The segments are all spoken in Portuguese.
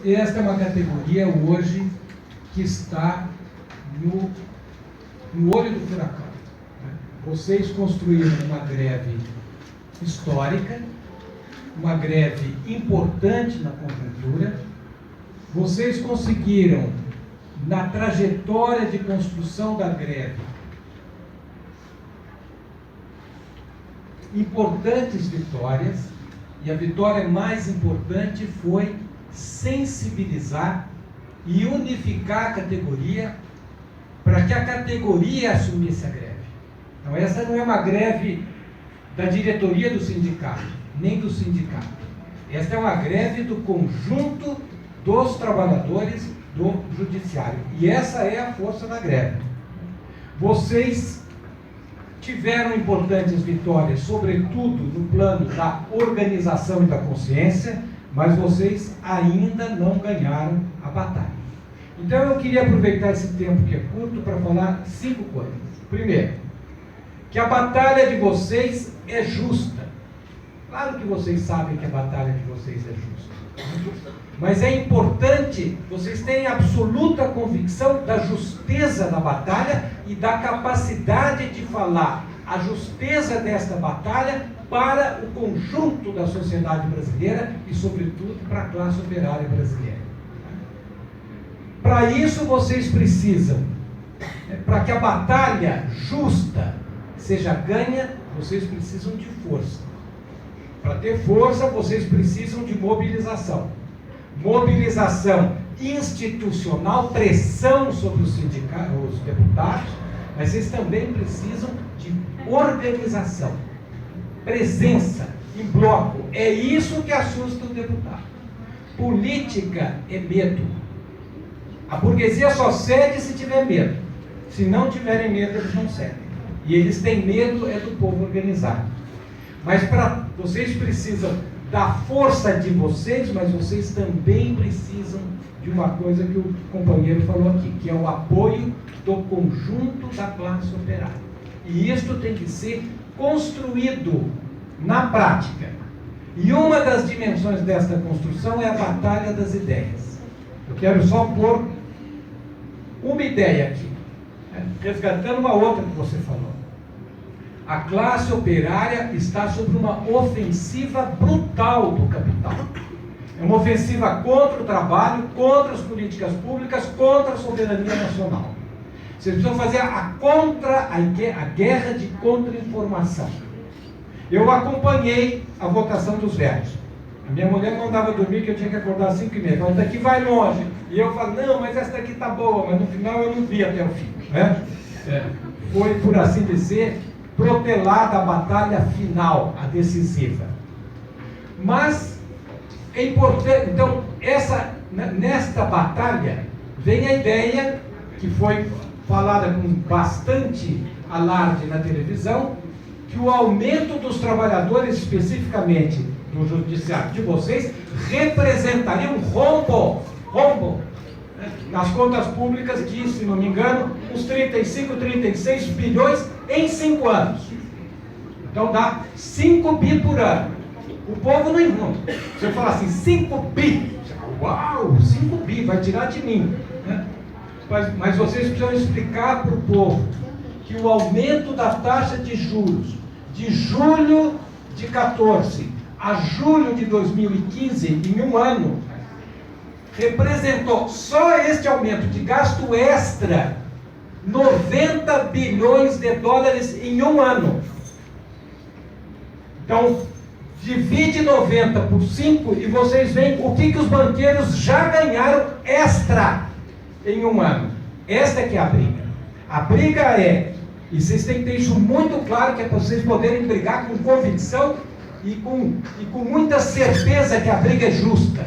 esta é uma categoria hoje que está no olho do furacão. Vocês construíram uma greve histórica, uma greve importante na conjuntura. Vocês conseguiram, na trajetória de construção da greve, importantes vitórias, e a vitória mais importante foi sensibilizar e unificar a categoria para que a categoria assumisse a greve. Então, essa não é uma greve da diretoria do sindicato, nem do sindicato. Esta é uma greve do conjunto dos trabalhadores do judiciário. E essa é a força da greve. Vocês tiveram importantes vitórias, sobretudo no plano da organização e da consciência, mas vocês ainda não ganharam a batalha. Então eu queria aproveitar esse tempo que é curto para falar 5 coisas. Primeiro, que a batalha de vocês é justa. Claro que vocês sabem que a batalha de vocês é justa. Mas é importante vocês terem absoluta convicção da justeza da batalha e da capacidade de falar a justeza desta batalha para o conjunto da sociedade brasileira e, sobretudo, para a classe operária brasileira. Para isso, vocês precisam, para que a batalha justa seja ganha, vocês precisam de força. Para ter força, vocês precisam de mobilização. Mobilização institucional, pressão sobre os sindicatos, os deputados, mas vocês também precisam de organização, presença em bloco. É isso que assusta o deputado. Política é medo. A burguesia só cede se tiver medo. Se não tiverem medo, eles não cedem. E eles têm medo é do povo organizado. Mas vocês precisam da força de vocês, mas vocês também precisam de uma coisa que o companheiro falou aqui, que é o apoio do conjunto da classe operária. E isto tem que ser construído na prática. E uma das dimensões desta construção é a batalha das ideias. Eu quero só pôr uma ideia aqui, resgatando uma outra que você falou. A classe operária está sob uma ofensiva brutal do capital. É uma ofensiva contra o trabalho, contra as políticas públicas, contra a soberania nacional. Vocês precisam fazer a guerra de contra-informação. Eu acompanhei a votação dos velhos. A minha mulher mandava dormir que eu tinha que acordar às 5h30. Ela daqui vai longe. E eu falo, não, mas essa daqui está boa. Mas no final eu não vi até o fim. Né? Foi, por assim dizer, protelada a batalha final, a decisiva. Mas é importante, então, nesta batalha vem a ideia, que foi falada com bastante alarde na televisão, que o aumento dos trabalhadores, especificamente do judiciário de vocês, representaria um rombo nas contas públicas de, se não me engano, uns 35, 36 bilhões em 5 anos. Então dá 5 bi por ano. O povo não encontra. Se eu falar assim, 5 bi, você fala, uau, 5 bi, vai tirar de mim. Né? Mas vocês precisam explicar para o povo que o aumento da taxa de juros de julho de 14 a julho de 2015, em um ano, representou só este aumento de gasto extra 90 bilhões de dólares em um ano. Então, divide 90 por 5 e vocês veem o que os banqueiros já ganharam extra em um ano. Esta é que é a briga. A briga é, e vocês têm que ter isso muito claro, que é para vocês poderem brigar com convicção e com muita certeza que a briga é justa.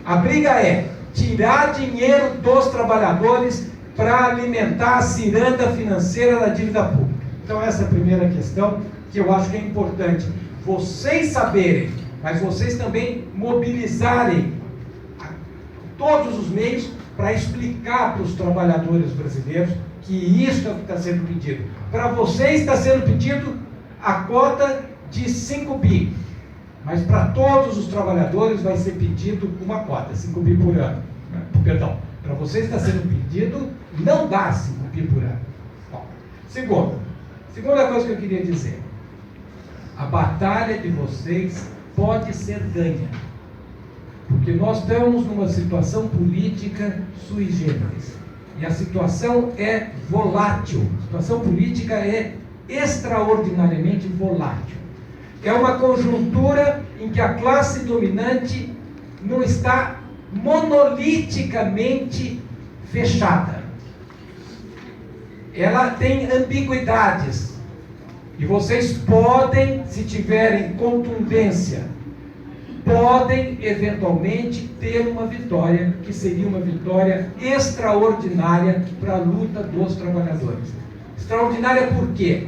A briga é tirar dinheiro dos trabalhadores para alimentar a ciranda financeira da dívida pública. Então essa é a primeira questão que eu acho que é importante vocês saberem, mas vocês também mobilizarem todos os meios para explicar para os trabalhadores brasileiros que isso é o que está sendo pedido. Para vocês está sendo pedido a cota de 5 bi. Mas para todos os trabalhadores vai ser pedido uma cota, 5 bi por ano. Perdão, para vocês está sendo pedido não dar 5 bi por ano. Bom, segunda coisa que eu queria dizer. A batalha de vocês pode ser ganha. Porque nós estamos numa situação política sui generis. E a situação é volátil. A situação política é extraordinariamente volátil. É uma conjuntura em que a classe dominante não está monoliticamente fechada. Ela tem ambiguidades. E vocês podem, se tiverem contundência, podem eventualmente ter uma vitória, que seria uma vitória extraordinária para a luta dos trabalhadores. Extraordinária por quê?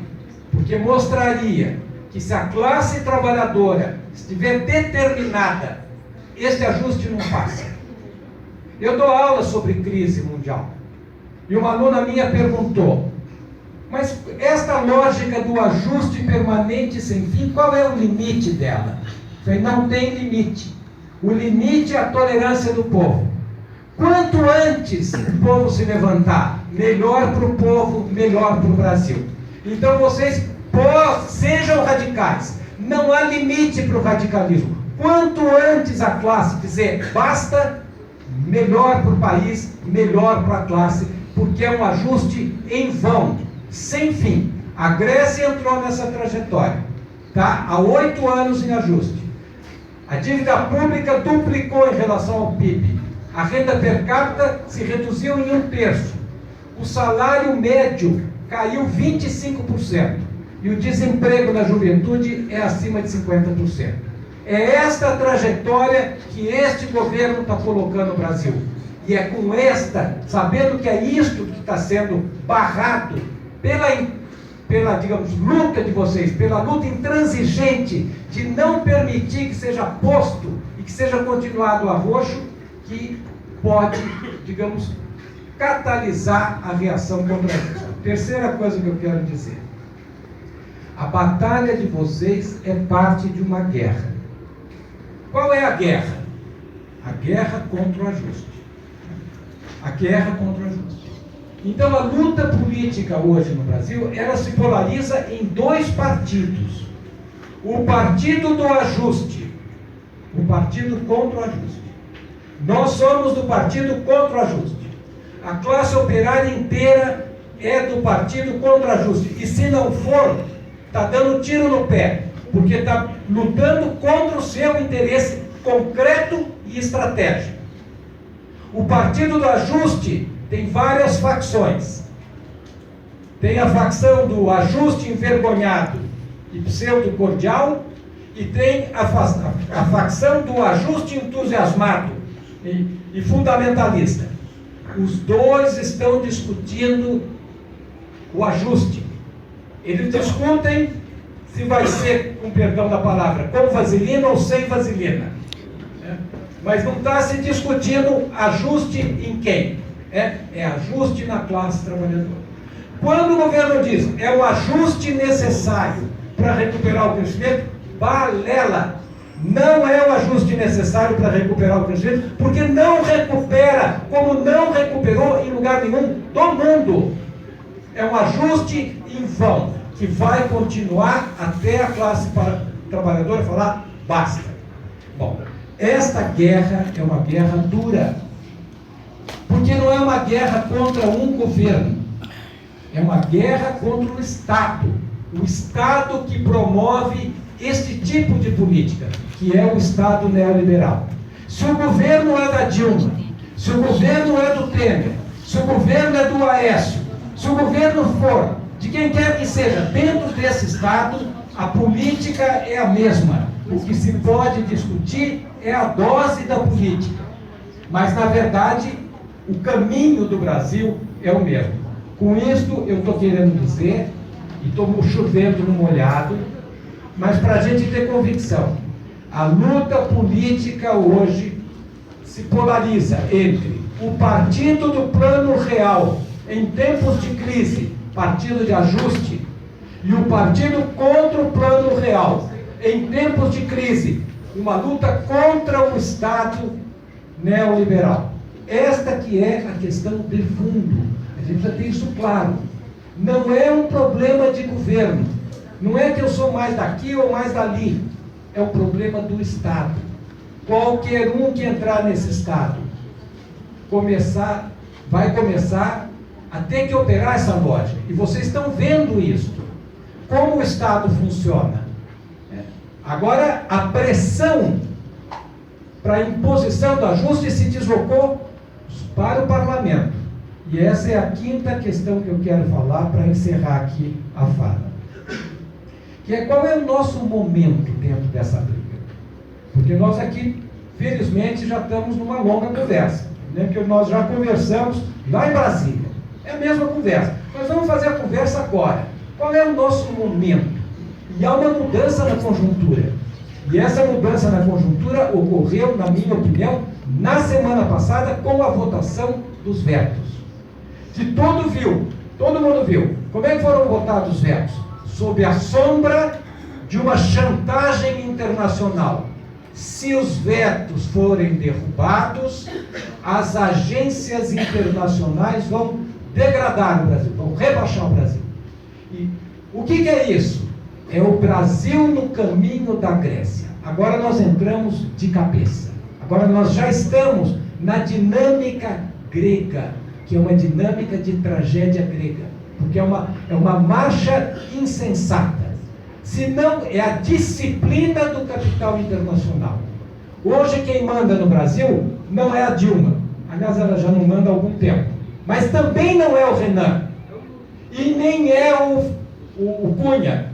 Porque mostraria que se a classe trabalhadora estiver determinada, este ajuste não passa. Eu dou aula sobre crise mundial. E uma aluna minha perguntou, mas esta lógica do ajuste permanente sem fim, qual é o limite dela? Eu falei, não tem limite. O limite é a tolerância do povo. Quanto antes o povo se levantar, melhor para o povo, melhor para o Brasil. Então vocês sejam radicais. Não há limite para o radicalismo. Quanto antes a classe dizer basta, melhor para o país, melhor para a classe, porque é um ajuste em vão, sem fim. A Grécia entrou nessa trajetória, tá? Há 8 anos em ajuste. A dívida pública duplicou em relação ao PIB. A renda per capita se reduziu em 1/3. O salário médio caiu 25%. E o desemprego na juventude é acima de 50%. É esta trajetória que este governo está colocando no Brasil. E é com esta, sabendo que é isto que está sendo barrado pela, digamos, luta de vocês, pela luta intransigente de não permitir que seja posto e que seja continuado a roxo, que pode, digamos, catalisar a reação contra isso. Terceira coisa que eu quero dizer. A batalha de vocês é parte de uma guerra. Qual é a guerra? A guerra contra o ajuste. A guerra contra o ajuste. Então a luta política hoje no Brasil, ela se polariza em 2 partidos. O partido do ajuste, o partido contra o ajuste. Nós somos do partido contra o ajuste. A classe operária inteira é do partido contra o ajuste. E se não for, está dando tiro no pé, porque está lutando contra o seu interesse concreto e estratégico. O partido do ajuste tem várias facções. Tem a facção do ajuste envergonhado e pseudo-cordial, e tem a facção do ajuste entusiasmado e fundamentalista. Os dois estão discutindo o ajuste. Eles discutem se vai ser, com perdão da palavra, com vaselina ou sem vaselina. Mas não está se discutindo ajuste em quem? É ajuste na classe trabalhadora. Quando o governo diz é o ajuste necessário para recuperar o crescimento, balela. Não é o ajuste necessário para recuperar o crescimento, porque não recupera, como não recuperou em lugar nenhum do mundo. É um ajuste em vão, que vai continuar até a classe trabalhadora falar basta. Bom, esta guerra é uma guerra dura, porque não é uma guerra contra um governo, é uma guerra contra o Estado que promove este tipo de política, que é o Estado neoliberal. Se o governo é da Dilma, se o governo é do Temer, se o governo é do Aécio, se o governo for de quem quer que seja, dentro desse Estado, a política é a mesma. O que se pode discutir é a dose da política. Mas, na verdade, o caminho do Brasil é o mesmo. Com isso, eu estou querendo dizer, e estou chovendo no molhado, mas para a gente ter convicção, a luta política hoje se polariza entre o partido do plano real, em tempos de crise, partido de ajuste, e o partido contra o plano real, em tempos de crise, uma luta contra o Estado neoliberal. Esta que é a questão de fundo. A gente precisa ter isso claro. Não é um problema de governo. Não é que eu sou mais daqui ou mais dali. É um problema do Estado. Qualquer um que entrar nesse Estado vai começar a ter que operar essa lógica. E vocês estão vendo isso. Como o Estado funciona. Agora, a pressão para a imposição do ajuste se deslocou para o parlamento. E essa é a quinta questão que eu quero falar para encerrar aqui a fala. Que é qual é o nosso momento dentro dessa briga. Porque nós aqui, felizmente, já estamos numa longa conversa. Porque nós já conversamos lá em Brasília. É a mesma conversa. Nós vamos fazer a conversa agora. Qual é o nosso momento? E há uma mudança na conjuntura. E essa mudança na conjuntura ocorreu, na minha opinião, na semana passada, com a votação dos vetos. Que todo mundo viu. Como é que foram votados os vetos? Sob a sombra de uma chantagem internacional. Se os vetos forem derrubados, as agências internacionais vão degradar o Brasil, vão rebaixar o Brasil. E o que é isso? É o Brasil no caminho da Grécia. Agora nós entramos de cabeça. Agora nós já estamos na dinâmica grega, que é uma dinâmica de tragédia grega. Porque é uma marcha insensata. Se não, é a disciplina do capital internacional. Hoje quem manda no Brasil não é a Dilma. Aliás, ela já não manda há algum tempo. Mas também não é o Renan. E nem é o Cunha.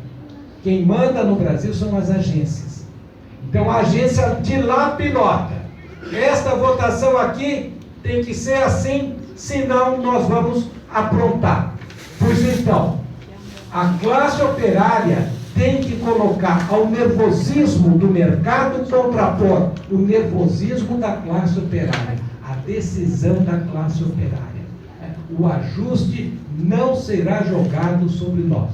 Quem manda no Brasil são as agências. Então a agência de lá pilota. Esta votação aqui tem que ser assim, senão nós vamos aprontar. Pois então, a classe operária tem que colocar ao nervosismo do mercado contrapor o nervosismo da classe operária, a decisão da classe operária. O ajuste não será jogado sobre nós.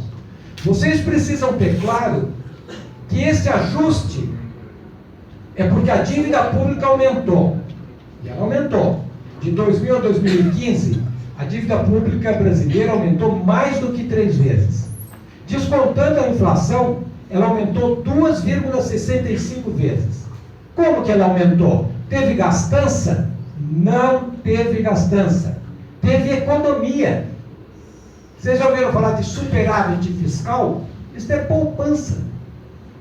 Vocês precisam ter claro que esse ajuste é porque a dívida pública aumentou. E ela aumentou. De 2000 a 2015, a dívida pública brasileira aumentou mais do que 3 vezes. Descontando a inflação, ela aumentou 2,65 vezes. Como que ela aumentou? Teve gastança? Não teve gastança. Teve economia. Vocês já ouviram falar de superávit fiscal? Isso é poupança.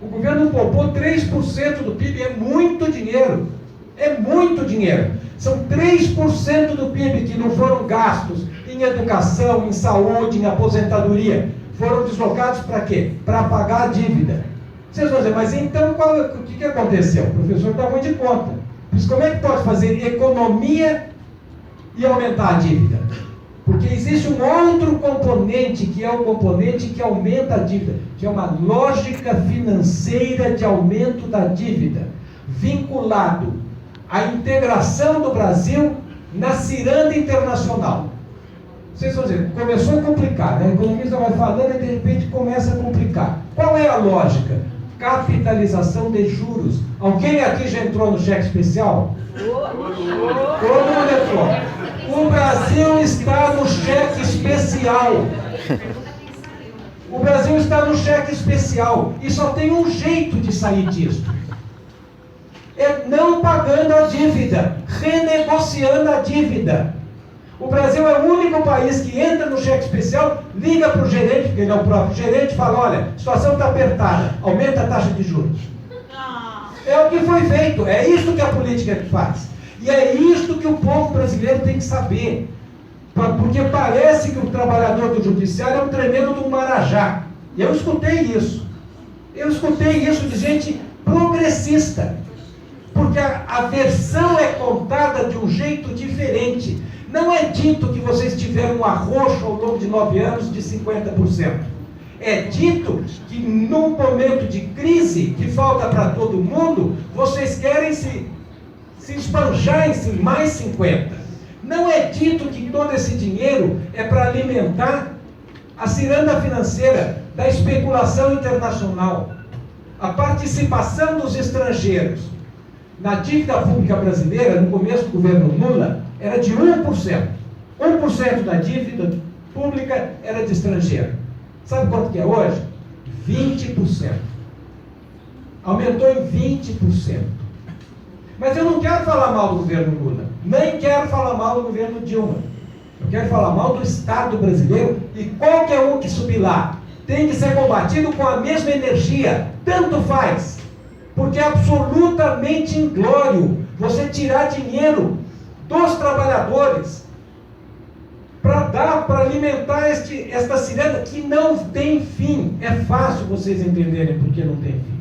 O governo poupou 3% do PIB, é muito dinheiro. É muito dinheiro. São 3% do PIB que não foram gastos em educação, em saúde, em aposentadoria. Foram deslocados para quê? Para pagar a dívida. Vocês vão dizer, mas então o que aconteceu? O professor está muito de conta. Mas como é que pode fazer economia e aumentar a dívida? Porque existe um outro componente, que é o componente que aumenta a dívida, que é uma lógica financeira de aumento da dívida, vinculado à integração do Brasil na ciranda internacional. Vocês vão dizer, começou a complicar, né? A economista vai falando e de repente começa a complicar. Qual é a lógica? Capitalização de juros. Alguém aqui já entrou no cheque especial? Todo mundo entrou. O Brasil está no cheque especial. O Brasil está no cheque especial. E só tem um jeito de sair disso. É não pagando a dívida, renegociando a dívida. O Brasil é o único país que entra no cheque especial, liga para o gerente, porque ele é o próprio gerente, e fala, olha, a situação está apertada, aumenta a taxa de juros. É o que foi feito, é isso que a política faz. E é isso que o povo brasileiro tem que saber. Porque parece que o trabalhador do judiciário é um tremendo do Marajá. E eu escutei isso. Eu escutei isso de gente progressista. Porque a versão é contada de um jeito diferente. Não é dito que vocês tiveram um arroxo ao longo de 9 anos de 50%. É dito que num momento de crise, que falta para todo mundo, vocês querem se espanjar em mais 50%. Não é dito que todo esse dinheiro é para alimentar a ciranda financeira da especulação internacional. A participação dos estrangeiros na dívida pública brasileira, no começo do governo Lula, era de 1%. 1% da dívida pública era de estrangeiro. Sabe quanto que é hoje? 20%. Aumentou em 20%. Mas eu não quero falar mal do governo Lula, nem quero falar mal do governo Dilma. Eu quero falar mal do Estado brasileiro, e qualquer um que subir lá tem que ser combatido com a mesma energia, tanto faz, porque é absolutamente inglório você tirar dinheiro dos trabalhadores para alimentar esta ciranda que não tem fim. É fácil vocês entenderem por que não tem fim.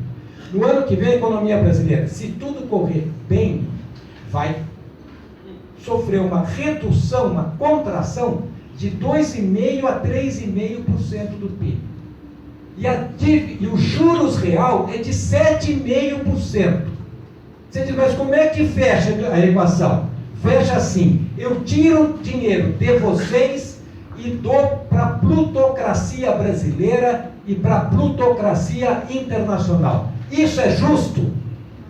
No ano que vem, a economia brasileira, se tudo correr bem, vai sofrer uma redução, uma contração de 2,5% a 3,5% do PIB. E os juros real é de 7,5%. Você diz, mas como é que fecha a equação? Fecha assim: eu tiro dinheiro de vocês e dou para a plutocracia brasileira e para a plutocracia internacional. Isso é justo?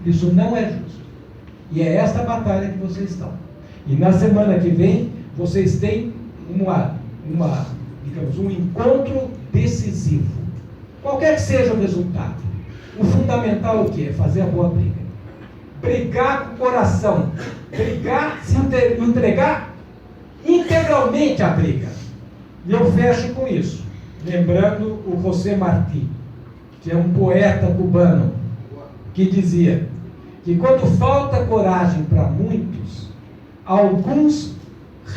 Isso não é justo. E é esta batalha que vocês estão. E na semana que vem, vocês têm digamos, um encontro decisivo. Qualquer que seja o resultado, o fundamental é o quê? É fazer a boa briga. Brigar com o coração. Brigar, se entregar integralmente à briga. E eu fecho com isso, lembrando o José Martí, que é um poeta cubano, que dizia que quando falta coragem para muitos, alguns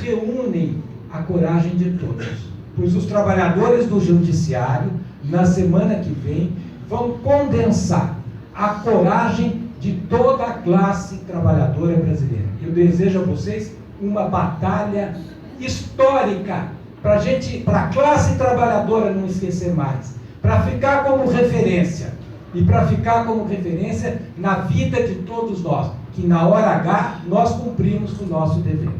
reúnem a coragem de todos. Pois os trabalhadores do judiciário, na semana que vem, vão condensar a coragem de toda a classe trabalhadora brasileira. Eu desejo a vocês uma batalha histórica, para a classe trabalhadora não esquecer mais, para ficar como referência, e para ficar como referência na vida de todos nós, que na hora H nós cumprimos o nosso dever.